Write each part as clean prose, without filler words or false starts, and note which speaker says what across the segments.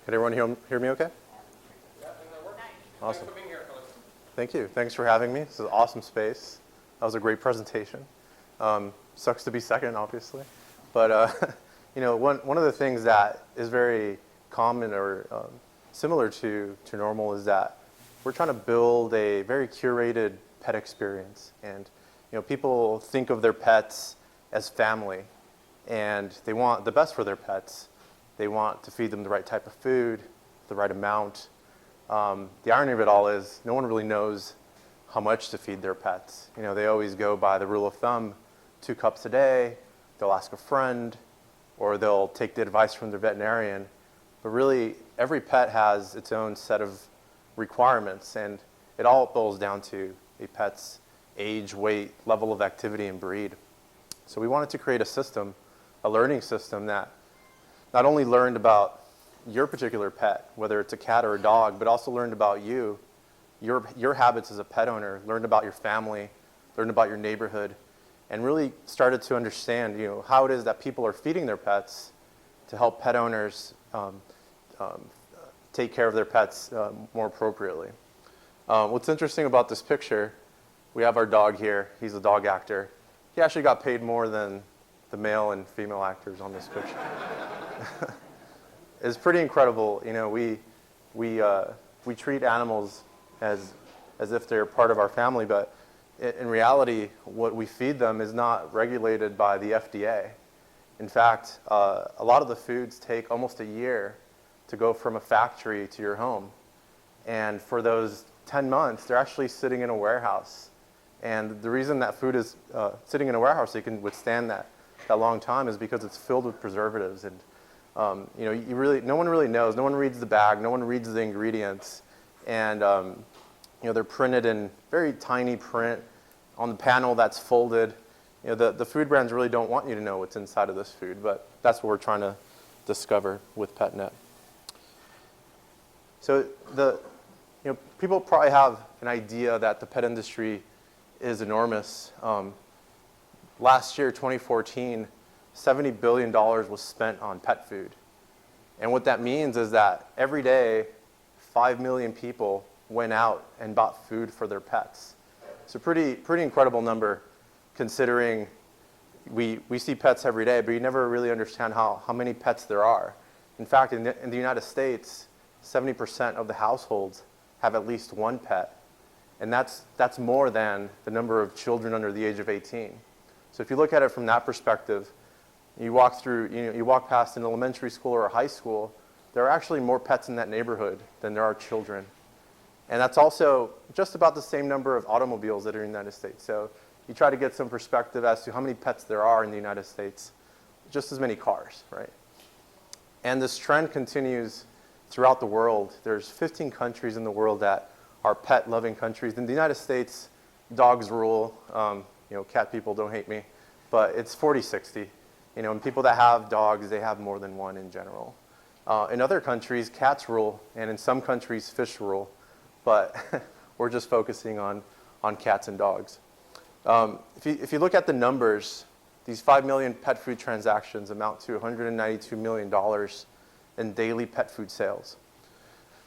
Speaker 1: Can everyone hear me okay?
Speaker 2: Yeah, that works.
Speaker 1: Awesome.
Speaker 2: Thanks for being here, fellas.
Speaker 1: Thank you. Thanks for having me. This is an awesome space. That was a great presentation. Sucks to be second, obviously. But one of the things that is very common or similar to normal is that we're trying to build a very curated pet experience. And people think of their pets as family, and they want the best for their pets. They want to feed them the right type of food, the right amount. The irony of it all is no one really knows how much to feed their pets. They always go by the rule of thumb, 2 cups a day. They'll ask a friend, or they'll take the advice from their veterinarian. But really, every pet has its own set of requirements, and it all boils down to a pet's age, weight, level of activity, and breed. So we wanted to create a system, a learning system that not only learned about your particular pet, whether it's a cat or a dog, but also learned about you, your habits as a pet owner, learned about your family, learned about your neighborhood, and really started to understand how it is that people are feeding their pets to help pet owners take care of their pets more appropriately. What's interesting about this picture, we have our dog here. He's a dog actor. He actually got paid more than the male and female actors on this picture. It's pretty incredible. We treat animals as if they're part of our family, but in reality, what we feed them is not regulated by the FDA. In fact, a lot of the foods take almost a year to go from a factory to your home. And for those 10 months, they're actually sitting in a warehouse. And the reason that food is sitting in a warehouse so you can withstand that long time is because it's filled with preservatives. And no one really knows. No one reads the bag. No one reads the ingredients. And they're printed in very tiny print on the panel that's folded. The food brands really don't want you to know what's inside of this food, but that's what we're trying to discover with PetNet. So people probably have an idea that the pet industry is enormous. Last year, 2014, $70 billion was spent on pet food. And what that means is that every day, 5 million people went out and bought food for their pets. It's a pretty incredible number considering we see pets every day, but you never really understand how many pets there are. In fact, in the United States, 70% of the households have at least one pet. And that's more than the number of children under the age of 18. So if you look at it from that perspective, you walk past an elementary school or a high school, there are actually more pets in that neighborhood than there are children. And that's also just about the same number of automobiles that are in the United States. So you try to get some perspective as to how many pets there are in the United States, just as many cars, right? And this trend continues throughout the world. There's 15 countries in the world that are pet-loving countries. In the United States, dogs rule. Cat people, don't hate me, but it's 40-60. And people that have dogs, they have more than one in general. In other countries, cats rule, and in some countries, fish rule. But we're just focusing on cats and dogs. If you look at the numbers, these 5 million pet food transactions amount to $192 million in daily pet food sales.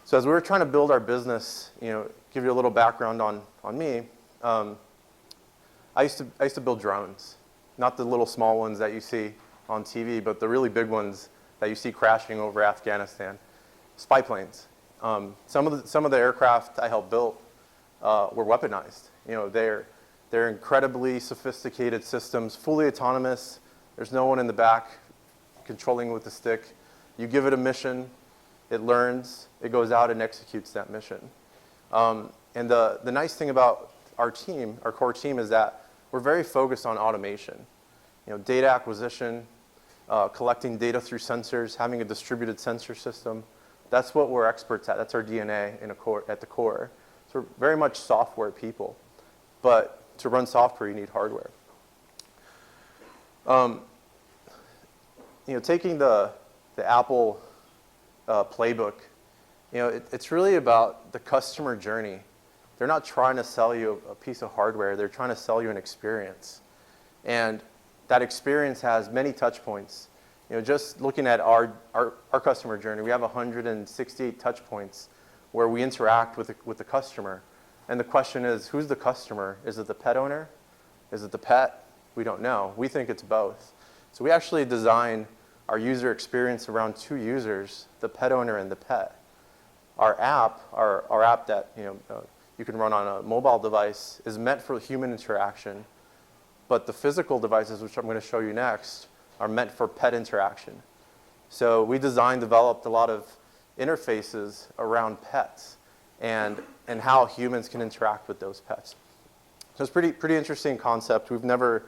Speaker 1: So as we were trying to build our business, give you a little background on me, I used to build drones, not the little small ones that you see on TV, but the really big ones that you see crashing over Afghanistan, spy planes. Some of the aircraft I helped build were weaponized. They're incredibly sophisticated systems, fully autonomous. There's no one in the back controlling with the stick. You give it a mission, it learns, it goes out and executes that mission. And the nice thing about our core team, is that we're very focused on automation. Data acquisition, collecting data through sensors, having a distributed sensor system. That's what we're experts at. That's our DNA at the core. So we're very much software people. But to run software, you need hardware. Taking the Apple playbook, it's really about the customer journey. They're not trying to sell you a piece of hardware. They're trying to sell you an experience. And that experience has many touch points. just looking at our customer journey, we have 168 touch points where we interact with the customer. And the question is, who's the customer? Is it the pet owner? Is it the pet? We don't know. We think it's both. So we actually design our user experience around two users, the pet owner and the pet. Our app that you can run on a mobile device is meant for human interaction, but the physical devices, which I'm going to show you next, are meant for pet interaction. So we developed a lot of interfaces around pets and how humans can interact with those pets. So it's pretty interesting concept. We've never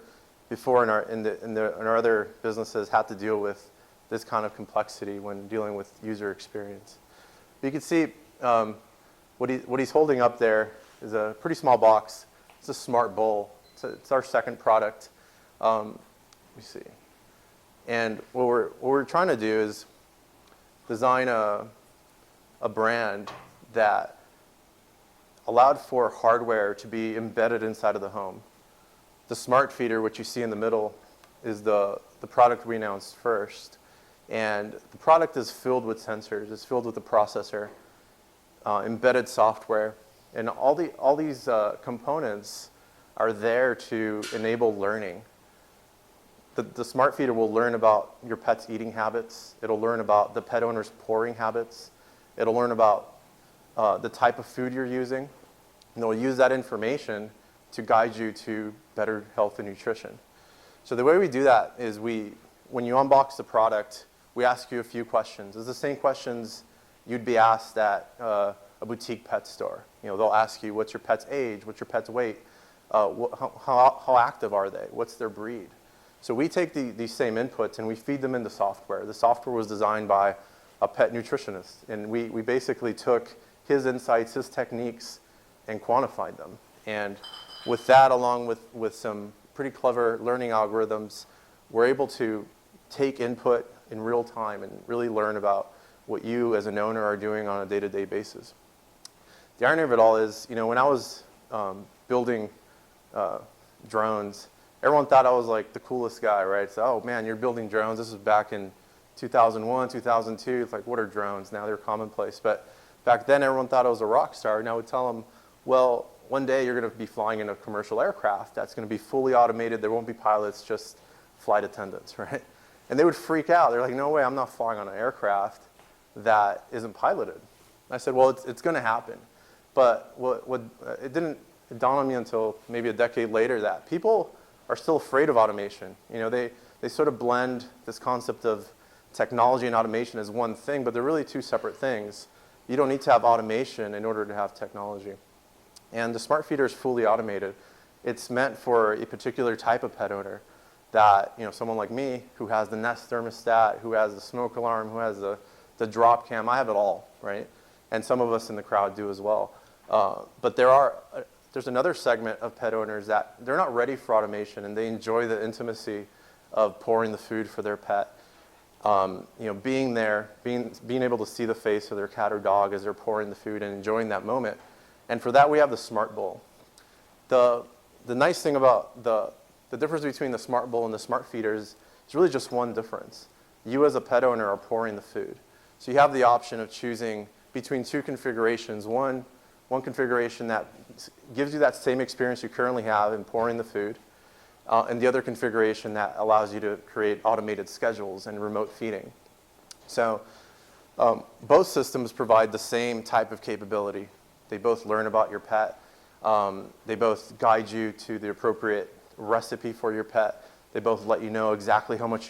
Speaker 1: before in our other businesses had to deal with this kind of complexity when dealing with user experience. You can see what he's holding up there is a pretty small box. It's a smart bowl. It's our second product. Let me see. And what we're trying to do is design a brand that allowed for hardware to be embedded inside of the home. The SmartFeeder, which you see in the middle, is the product we announced first. And the product is filled with sensors. It's filled with a processor, embedded software. And all these components are there to enable learning. The SmartFeeder will learn about your pet's eating habits. It'll learn about the pet owner's pouring habits. It'll learn about the type of food you're using. And it'll use that information to guide you to better health and nutrition. So the way we do that is when you unbox the product, we ask you a few questions. It's the same questions you'd be asked at a boutique pet store. They'll ask you, what's your pet's age? What's your pet's weight? How active are they? What's their breed? So we take these same inputs and we feed them into software. The software was designed by a pet nutritionist. And we basically took his insights, his techniques, and quantified them. And with that, along with some pretty clever learning algorithms, we're able to take input in real time and really learn about what you as an owner are doing on a day-to-day basis. The irony of it all is, when I was building drones, everyone thought I was like the coolest guy, right? So, oh man, you're building drones. This was back in 2001, 2002. It's like, what are drones? Now they're commonplace. But back then, everyone thought I was a rock star. And I would tell them, well, one day you're going to be flying in a commercial aircraft that's going to be fully automated. There won't be pilots, just flight attendants, right? And they would freak out. They're like, no way, I'm not flying on an aircraft that isn't piloted. And I said, well, it's going to happen. But it didn't dawn on me until maybe a decade later that people are still afraid of automation. They sort of blend this concept of technology and automation as one thing, but they're really two separate things. You don't need to have automation in order to have technology. And the SmartFeeder is fully automated. It's meant for a particular type of pet owner that, someone like me who has the Nest thermostat, who has the smoke alarm, who has the drop cam. I have it all, right? And some of us in the crowd do as well. But there's another segment of pet owners that they're not ready for automation and they enjoy the intimacy of pouring the food for their pet. Being there, being able to see the face of their cat or dog as they're pouring the food and enjoying that moment. And for that, we have the Smart Bowl. The nice thing about the difference between the Smart Bowl and the SmartFeeder is really just one difference. You as a pet owner are pouring the food. So you have the option of choosing between two configurations. One configuration that gives you that same experience you currently have in pouring the food, and the other configuration that allows you to create automated schedules and remote feeding. So both systems provide the same type of capability. They both learn about your pet. They both guide you to the appropriate recipe for your pet. They both let you know exactly how much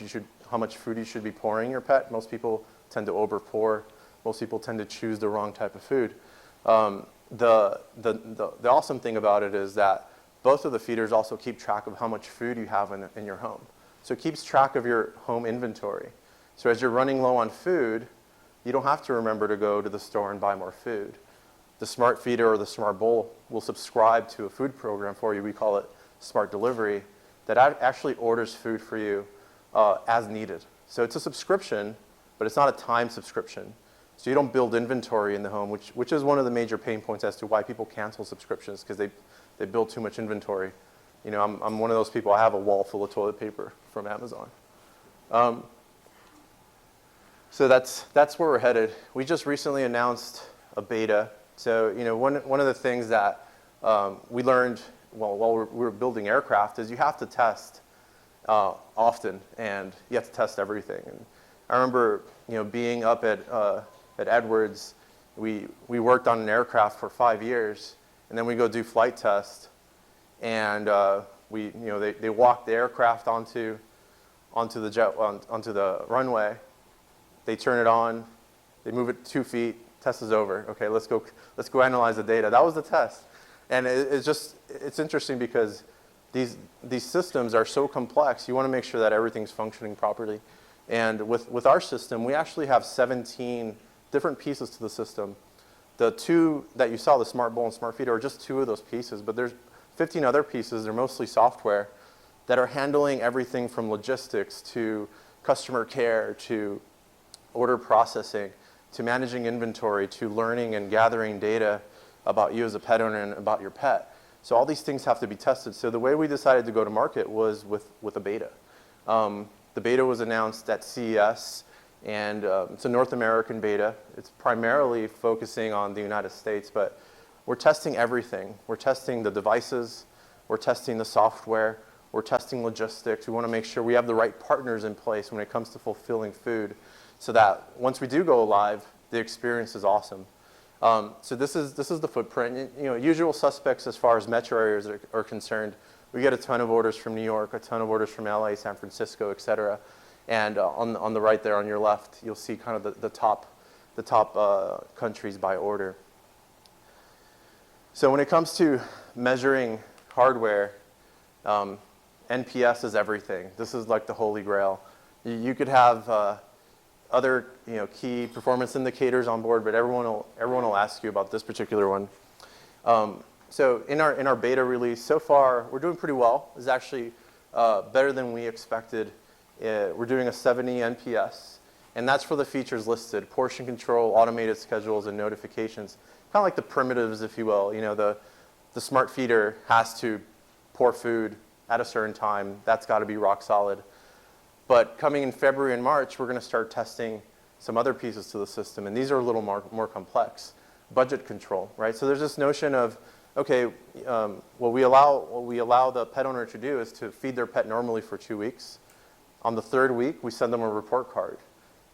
Speaker 1: food you should be pouring your pet. Most people tend to over pour. Most people tend to choose the wrong type of food. The awesome thing about it is that both of the feeders also keep track of how much food you have in your home. So it keeps track of your home inventory. So as you're running low on food, you don't have to remember to go to the store and buy more food. The SmartFeeder or the Smart Bowl will subscribe to a food program for you. We call it Smart Delivery, that actually orders food for you as needed. So it's a subscription, but it's not a time subscription. So you don't build inventory in the home, which is one of the major pain points as to why people cancel subscriptions, because they build too much inventory. I'm one of those people. I have a wall full of toilet paper from Amazon. So that's where we're headed. We just recently announced a beta. So one of the things that we learned while we were building aircraft is you have to test often, and you have to test everything. And I remember being up at Edwards, we worked on an aircraft for 5 years, and then we go do flight test, and they walk the aircraft onto the runway. They turn it on, they move it 2 feet, test is over. Okay, let's go analyze the data. That was the test. And it's interesting because these systems are so complex, you want to make sure that everything's functioning properly. And with our system, we actually have 17 different pieces to the system. The 2 that you saw, the Smart Bowl and SmartFeeder, are just 2 of those pieces, but there's 15 other pieces, they're mostly software, that are handling everything from logistics to customer care to order processing to managing inventory to learning and gathering data about you as a pet owner and about your pet. So all these things have to be tested. So the way we decided to go to market was with a beta. The beta was announced at CES, and it's a North American beta. It's primarily focusing on the United States, but we're testing everything. We're testing the devices, we're testing the software, we're testing logistics. We want to make sure we have the right partners in place when it comes to fulfilling food, so that once we do go live, the experience is awesome. So this is the footprint. Usual suspects as far as metro areas are concerned. We get a ton of orders from New York, a ton of orders from LA, San Francisco, et cetera. And on the right there on your left, you'll see kind of the top countries by order. So when it comes to measuring hardware, NPS is everything. This is like the holy grail. You could have other key performance indicators on board, but everyone will ask you about this particular one. So in our beta release, so far we're doing pretty well. It's actually better than we expected. We're doing a 70 NPS, and that's for the features listed: portion control, automated schedules, and notifications. Kind of like the primitives, if you will. The SmartFeeder has to pour food at a certain time. That's got to be rock solid. But coming in February and March, we're going to start testing some other pieces to the system, and these are a little more complex. Budget control, right? So there's this notion of, okay, what we allow the pet owner to do is to feed their pet normally for 2 weeks. On the 3rd week, we send them a report card,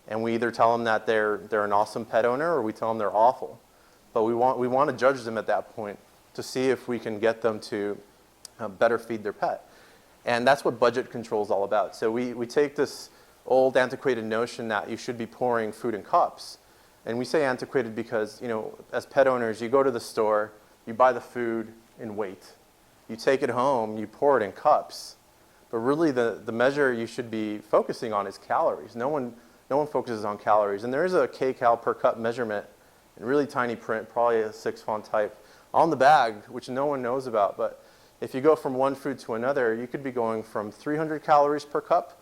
Speaker 1: and we either tell them that they're an awesome pet owner, or we tell them they're awful. But we want to judge them at that point to see if we can get them to better feed their pet. And that's what budget control is all about. So we take this old antiquated notion that you should be pouring food in cups. And we say antiquated because, as pet owners, you go to the store, you buy the food and wait. You take it home, you pour it in cups. But really the measure you should be focusing on is calories. No one focuses on calories. And there is a kcal per cup measurement in really tiny print, probably a 6-font type, on the bag, which no one knows about. But if you go from one food to another, you could be going from 300 calories per cup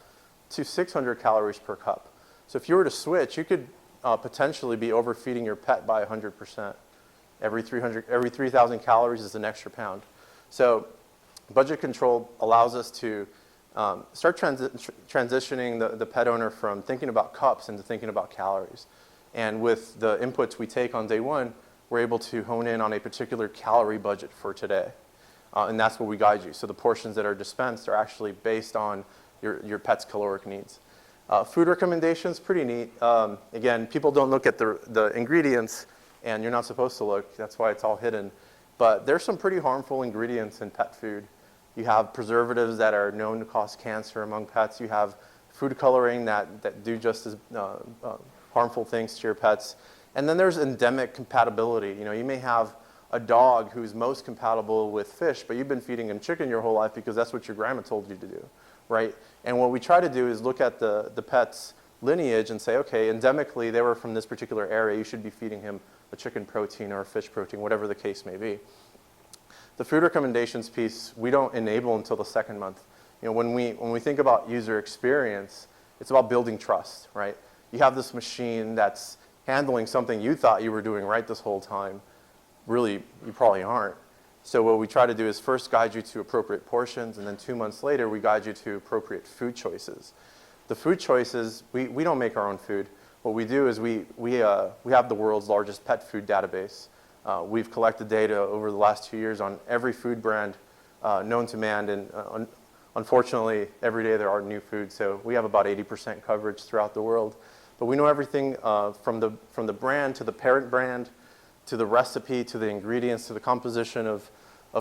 Speaker 1: to 600 calories per cup. So if you were to switch, you could potentially be overfeeding your pet by 100%. Every 3,000 calories is an extra pound. So budget control allows us to start transitioning the pet owner from thinking about cups into thinking about calories. And with the inputs we take on day one, we're able to hone in on a particular calorie budget for today. And that's what we guide you. So the portions that are dispensed are actually based on your pet's caloric needs. Food recommendations, pretty neat. Again, people don't look at the ingredients, and you're not supposed to look. That's why it's all hidden. But there's some pretty harmful ingredients in pet food. You have preservatives that are known to cause cancer among pets. You have food coloring that do just as harmful things to your pets. And then there's endemic compatibility. You may have a dog who's most compatible with fish, but you've been feeding him chicken your whole life because that's what your grandma told you to do, right? And what we try to do is look at the pet's lineage and say, okay, endemically, they were from this particular area. You should be feeding him a chicken protein or a fish protein, whatever the case may be. The food recommendations piece, we don't enable until the 2nd month. When we think about user experience, it's about building trust, right? You have this machine that's handling something you thought you were doing right this whole time. Really, you probably aren't. So what we try to do is first guide you to appropriate portions, and then 2 months later, we guide you to appropriate food choices. The food choices, we don't make our own food. what we do is we have the world's largest pet food database. We've collected data over the last 2 years on every food brand known to man, and unfortunately, every day there are new foods, so we have about 80% coverage throughout the world. But we know everything from the brand to the parent brand, to the recipe, to the ingredients, to the composition of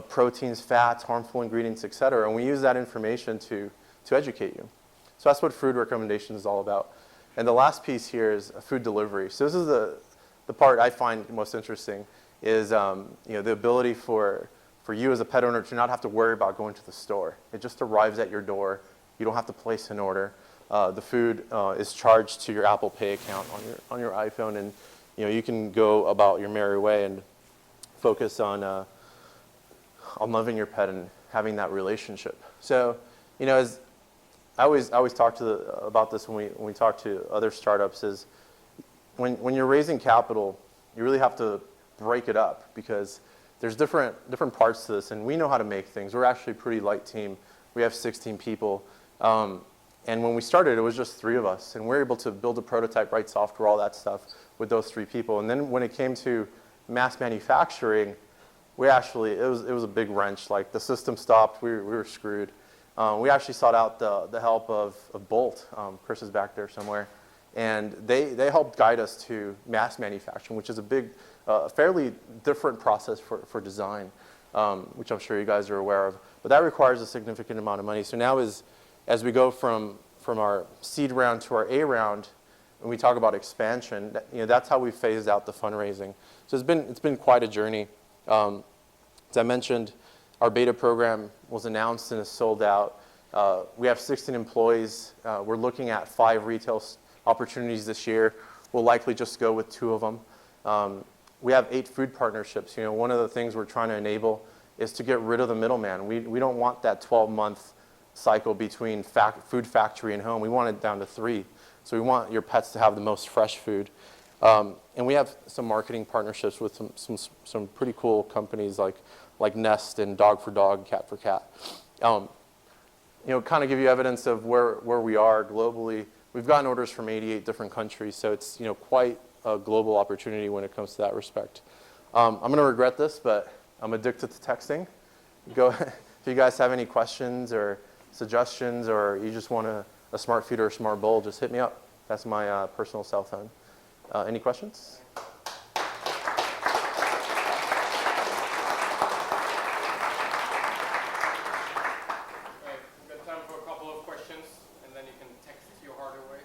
Speaker 1: proteins, fats, harmful ingredients, et cetera, and we use that information to educate you. So that's what food recommendation is all about. And the last piece here is food delivery. So this is the part I find most interesting, is the ability for you as a pet owner to not have to worry about going to the store. It just arrives at your door. You don't have to place an order. The food is charged to your Apple Pay account on your iPhone, and you can go about your merry way and focus on loving your pet and having that relationship. So, as I always talk about this when we talk to other startups, is when you're raising capital, you really have to break it up, because there's different parts to this, and we know how to make things. We're actually a pretty light team. We have 16 people. And when we started, it was just 3 of us, and we were able to build a prototype, write software, all that stuff with those 3 people. And then when it came to mass manufacturing, it was a big wrench. Like, the system stopped, we were screwed. We actually sought out the help of Bolt. Chris is back there somewhere. And they helped guide us to mass manufacturing, which is a big, fairly different process for design, which I'm sure you guys are aware of. But that requires a significant amount of money. So now as we go from our seed round to our A round, when we talk about expansion, that's how we phased out the fundraising. So it's been quite a journey. As I mentioned, our beta program was announced and is sold out. We have 16 employees. We're looking at 5 retail opportunities this year. We'll likely just go with 2 of them. We have 8 food partnerships. One of the things we're trying to enable is to get rid of the middleman. We don't want that 12-month cycle between food factory and home. We want it down to 3. So we want your pets to have the most fresh food. And we have some marketing partnerships with some pretty cool companies like Nest and Dog for Dog, Cat for Cat. Kind of give you evidence of where we are globally. We've gotten orders from 88 different countries, so it's quite a global opportunity when it comes to that respect. I'm going to regret this, but I'm addicted to texting. If you guys have any questions or suggestions, or you just want a SmartFeeder or Smart Bowl, just hit me up. That's my personal cell phone. Any questions?
Speaker 2: We've got time for a couple of questions, and then you can text your heart away.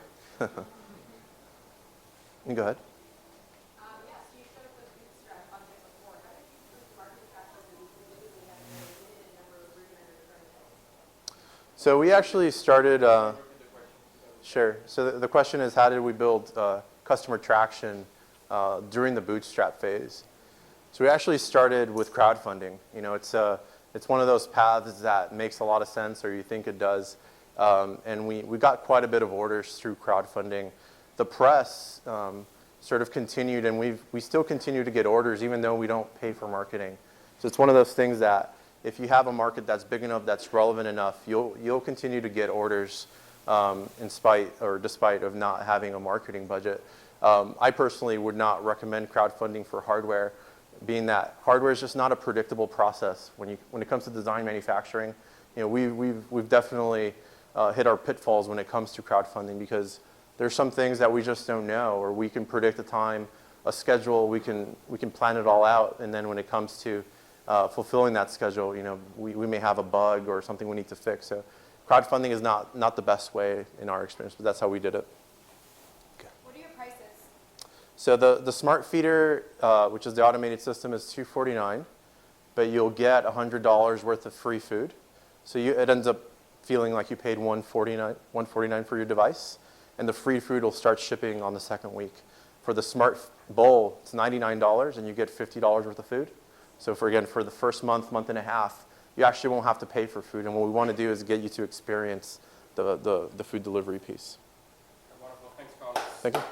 Speaker 1: You go ahead.
Speaker 3: Yes, you showed up with bootstrap on it before. How did you first market factors and literally have a limited number of room and
Speaker 1: So we actually started, sure. So the question is, how did we build customer traction during the bootstrap phase? So we actually started with crowdfunding. It's one of those paths that makes a lot of sense, or you think it does. And we got quite a bit of orders through crowdfunding. The press sort of continued, and we still continue to get orders even though we don't pay for marketing. So it's one of those things that if you have a market that's big enough, that's relevant enough, you'll continue to get orders despite of not having a marketing budget. I personally would not recommend crowdfunding for hardware, being that hardware is just not a predictable process. When it comes to design manufacturing, we've definitely hit our pitfalls when it comes to crowdfunding, because there's some things that we just don't know, or we can predict a time, a schedule, we can plan it all out, and then when it comes to fulfilling that schedule, we may have a bug or something we need to fix. So crowdfunding is not the best way in our experience, but that's how we did it.
Speaker 3: Okay. What are your prices?
Speaker 1: So the SmartFeeder, which is the automated system, is $249, but you'll get $100 worth of free food. So it ends up feeling like you paid $149 for your device, and the free food will start shipping on the 2nd week. For the Smart Bowl, it's $99, and you get $50 worth of food. So for the first month and a half, you actually won't have to pay for food. And what we want to do is get you to experience the food delivery piece.
Speaker 2: Wonderful. Thanks, Carlos.
Speaker 1: Thank you.